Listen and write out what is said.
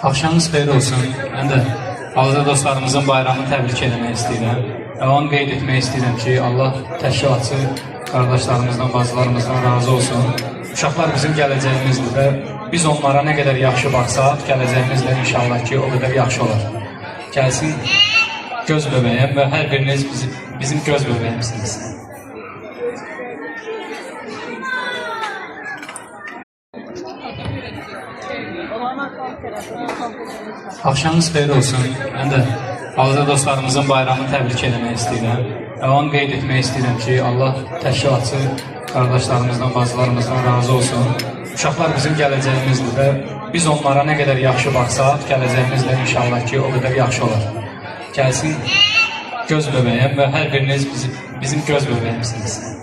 Axşamınız xeyir olsun. Mən də balaca dostlarımızın bayramını təbrik etmək istəyirəm. Və onu qeyd etmək istəyirəm ki, Allah təşkilatçı qardaşlarımızdan, bacılarımızdan razı olsun. Uşaqlar bizim gələcəyimizdir və biz onlara nə qədər yaxşı baxsaq, gələcəyimiz də inşallah ki, o qədər yaxşı olar. Gəlsin göz bəbəyəm və hər biriniz bizim göz bəbəyimsiniz. Axşamınız xeyir olsun. Mən də balaca dostlarımızın bayramını təbrik etmək istəyirəm. Və onu qeyd etmək istəyirəm ki, Allah təşkilatçı qardaşlarımızdan, bacılarımızdan razı olsun. Uşaqlar bizim gələcəyimizdir və biz onlara nə qədər yaxşı baxsaq, gələcəyimiz də inşallah ki, o qədər yaxşı olar. Gəlsin göz bəbəyəm və hər biriniz bizim göz bəbəyimsiniz.